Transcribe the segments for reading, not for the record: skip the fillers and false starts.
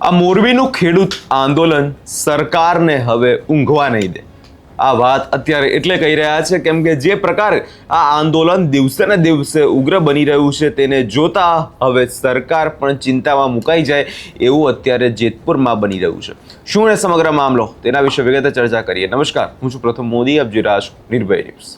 આ મોરબીનું ખેડૂત આંદોલન સરકારને હવે ઊંઘવા નહીં દે. આ વાત અત્યારે એટલે કહી રહ્યા છે કેમ કે જે પ્રકારે આ આંદોલન દિવસે ને દિવસે ઉગ્ર બની રહ્યું છે તેને જોતા હવે સરકાર પણ ચિંતામાં મુકાઈ જાય એવું અત્યારે જેતપુરમાં બની રહ્યું છે. શું એ સમગ્ર મામલો તેના વિશે વિગતે ચર્ચા કરીએ. નમસ્કાર, હું છું પ્રથમ મોદી, આપ જોઈ રહ્યા છો નિર્ભય ન્યૂઝ.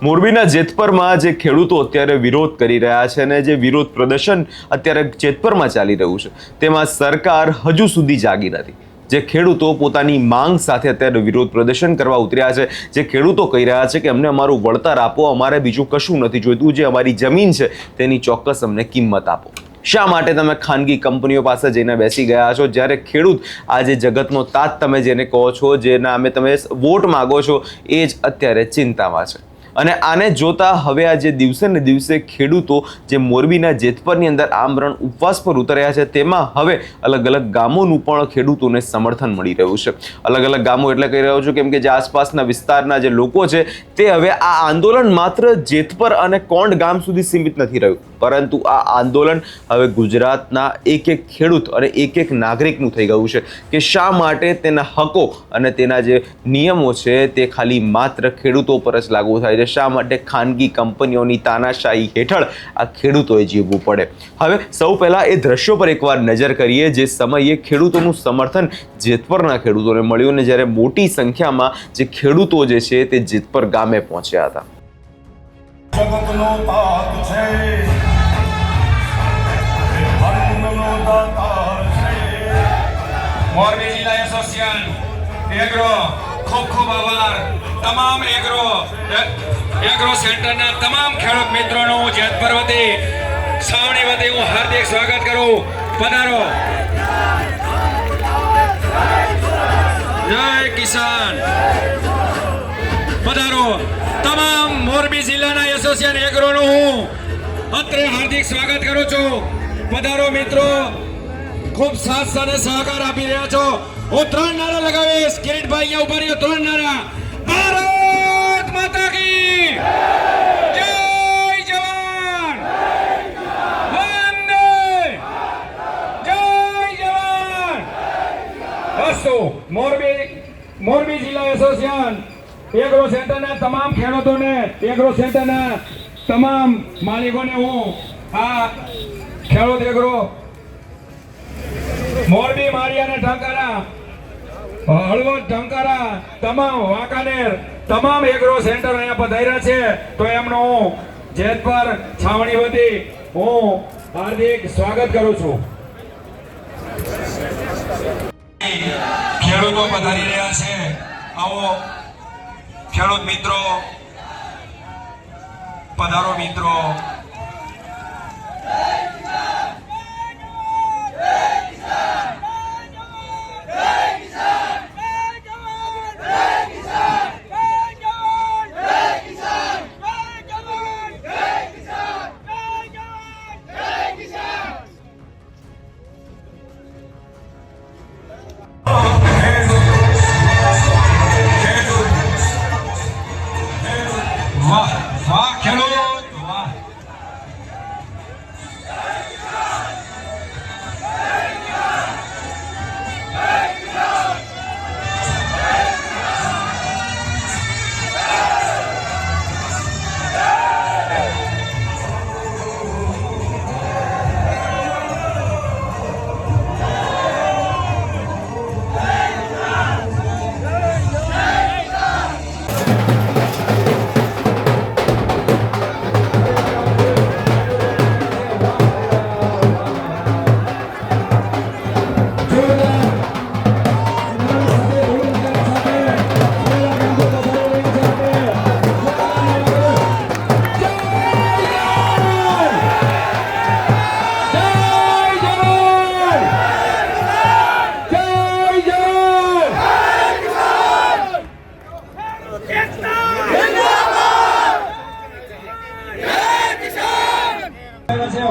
મોરબીના જેતપરમાં જે ખેડૂતો અત્યારે વિરોધ કરી રહ્યા છે અને જે વિરોધ પ્રદર્શન અત્યારે જેતપરમાં ચાલી રહ્યું છે તેમાં સરકાર હજુ સુધી જાગી નથી. જે ખેડૂતો પોતાની માંગ સાથે અત્યારે વિરોધ પ્રદર્શન કરવા ઉતર્યા છે, જે ખેડૂતો કહી રહ્યા છે કે અમને અમારું વળતર આપો, અમારે બીજું કશું નથી જોઈતું, જે અમારી જમીન છે તેની ચોક્કસ અમને કિંમત આપો. શા માટે તમે ખાનગી કંપનીઓ પાસે જઈને બેસી ગયા છો જ્યારે ખેડૂત આ જે જગતનો તાત તમે જેને કહો છો, જેના અમે તમે વોટ માગો છો, એ જ અત્યારે ચિંતામાં છે. અને આને જોતા હવે આ જે દિવસે ને દિવસે ખેડૂતો જે મોરબીના જેતપરની અંદર આમરણ ઉપવાસ પર ઉતર્યા છે તેમાં હવે અલગ અલગ ગામોનું પણ ખેડૂતોને સમર્થન મળી રહ્યું છે. અલગ અલગ ગામો એટલે કહી રહ્યો છું કેમ કે જે આસપાસના વિસ્તારના જે લોકો છે તે હવે આ આંદોલન માત્ર જેતપર અને કોંડ ગામ સુધી સીમિત નથી રહ્યું, પરંતુ આ આંદોલન હવે ગુજરાતના એક એક ખેડૂત અને એક એક નાગરિકનું થઈ ગયું છે કે શા માટે તેના હકો અને તેના જે નિયમો છે તે ખાલી માત્ર ખેડૂતો પર જ લાગુ થાય છે. શા માટે ખાનગી કંપનીઓની તાનાશાહી હેઠળ આ ખેડૂતોએ જીવવું પડે. હવે સૌ પહેલા એ દ્રશ્યો પર એકવાર નજર કરીએ જે સમયે ખેડૂતોનું સમર્થન જેતપરના ખેડૂતોને મળ્યું અને જ્યારે મોટી સંખ્યામાં જે ખેડૂતો જે છે તે જેતપર ગામે પહોંચ્યા હતા. મોરબી જિલ્લા એસોસિએશન એગ્રો ખૂબ ખૂબ આભાર. તમામ એગ્રો સેન્ટરના તમામ ખેડૂત મિત્રોનું જેતપર વતી છાવણી વતી હું હાર્દિક સ્વાગત કરું. પધારો. જય કિસાન. પધારો. તમામ મોરબી જિલ્લાના એસોસિએશન એગ્રોનું હું અત્રે હાર્દિક સ્વાગત કરું છું. પધારો મિત્રો, ખૂબ સાથ અને સહકાર આપી રહ્યા છો. હું 3 નારા લગાવીશ. કિરીટભાઈ અહીંયા ઉભા રહ્યો. 3 નારા. ભારત માતા કી જય. જવાન વંદે જય. જવાન. બસો મોરબી જિલ્લા એસોસિએશન એગ્રો સેન્ટરના તમામ ખેડૂતોને, એગ્રો સેન્ટરના તમામ માલિકોને હું આ ખેડૂત એગ્રો મોરબી, માળિયા, ઢંકારા, હળવદ, ઢંકારા, તમામ વાંકાનેર તમામ એગ્રો સેન્ટર અહીંયા પધાર્યા છે તો એમનો હું જેતપર છાવણી વતી હું હાર્દિક સ્વાગત કરું છું. ખેડૂતો પધારી રહ્યા છે. આવો ખેડૂત મિત્રો, પધારો મિત્રો. વાહ વાહ ખેડૂત વાહ.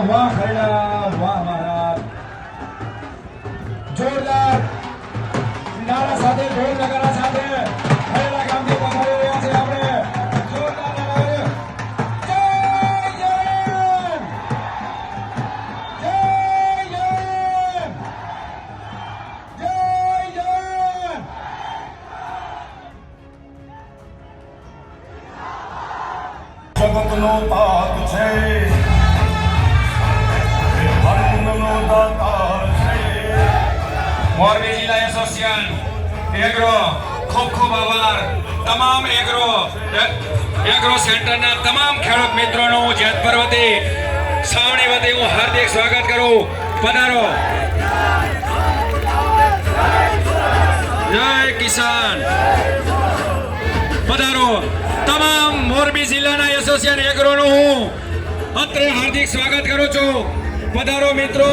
વાહ ખરેડા, વાહ મહારાજ. જોરદાર નારા સાથે, ઢોલ નગારા સાથે ખરેડા ગામથી પધારી રહ્યા છે. આપણે જોરદાર નારા. જય જવાન. જય જવાન. હકનો તાત છે, એ ધર્મનો દાતાર છે. મોરબી જિલ્લા એસોસિએશન એગ્રો ખૂબ ખૂબ આભાર. તમામ એગ્રો સેન્ટરના તમામ ખેડૂત મિત્રોનું હું જેતપર વતી છાવણી વતી હું હાર્દિક સ્વાગત કરું. પધારો. જય કિસાન. પધારો. તમામ મોરબી જિલ્લાના એસોસિએશન એગ્રોનું હું અત્રે હાર્દિક સ્વાગત કરું છું. પધારો મિત્રો,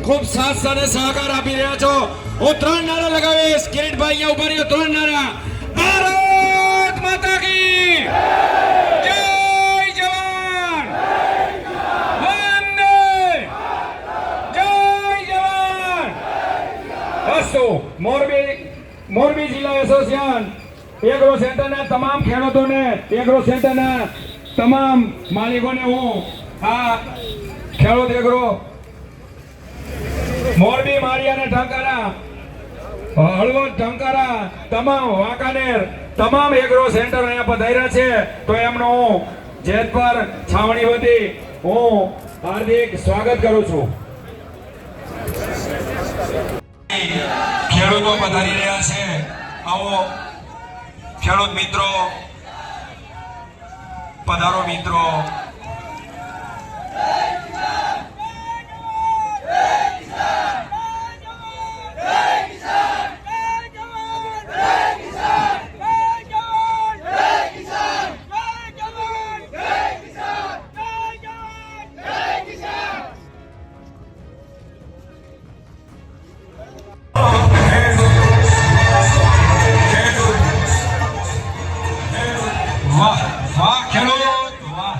ખૂબ સાથ અને સહકાર આપી રહ્યા છો. હું 3 નારા લગાવીશ. કિરીટભાઈ અહીંયા ઉભા રહ્યો. 3 નારા. ભારત માતા કી જય જવાન, વંદે જય જવાન. અસ્તુ. મોરબી જિલ્લા એસોસિએશન એગ્રો સેન્ટરના તમામ ખેડૂતોને, એગ્રો સેન્ટરના તમામ માલિકોને હું આ ખેડૂત એગ્રો મોરબી, માળિયા અને ઢંકારા, હળવદ, ઢંકારા, તમામ વાંકાનેર, તમામ એગ્રો સેન્ટર અહીંયા પધાર્યા છે. તો એમનો હું જેતપર છાવણી વતી હું હાર્દિક સ્વાગત કરું છું. ખેડૂતો પધારી રહ્યા છે. આવો ખેડૂત મિત્રો, પધારો મિત્રો. વાહ વાહ ખેડૂત વાહ.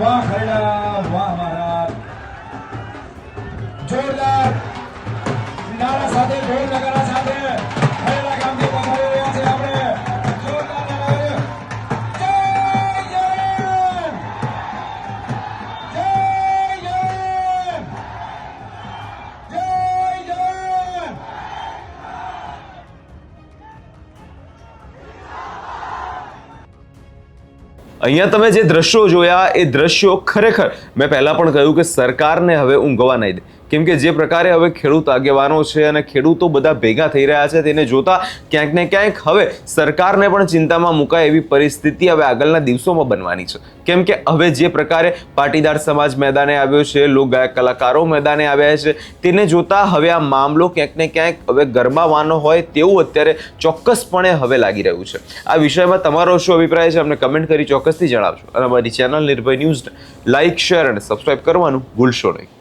વાહ ખરડા, વાહ મહારાજ. જોરદાર નારા સાથે, ઢોલ નગારા સાથે ખરડા ગામથી પધારી રહ્યા છે. આપણે જોરદાર નારા. જય જવાન, જય જવાન, જય જવાન. અહીંયા તમે જે દ્રશ્યો જોયા એ દ્રશ્યો ખરેખર મેં પહેલાં પણ કહ્યું કે સરકારને હવે ઊંઘવા નહીં દે. કેમ કે જે પ્રકારે હવે ખેડૂત આગેવાનો છે અને ખેડૂતો બધા ભેગા થઈ રહ્યા છે તેને જોતા ક્યાંક ને ક્યાંક હવે સરકારને પણ ચિંતામાં મુકાય એવી પરિસ્થિતિ હવે આગળના દિવસોમાં બનવાની છે. કેમ કે હવે જે પ્રકારે પાટીદાર સમાજ મેદાને આવ્યો છે, લોકગાયક કલાકારો મેદાને આવ્યા છે, તેને જોતા હવે આ મામલો ક્યાંક ને ક્યાંક હવે ગરમાવાનો હોય તેવું અત્યારે ચોક્કસપણે હવે લાગી રહ્યું છે. આ વિષયમાં તમારો શું અભિપ્રાય છે અમને કમેન્ટ કરી ચોક્કસથી જણાવજો. અને અમારી ચેનલ નિર્ભય ન્યૂઝને લાઇક, શેર અને સબસ્ક્રાઇબ કરવાનું ભૂલશો નહીં.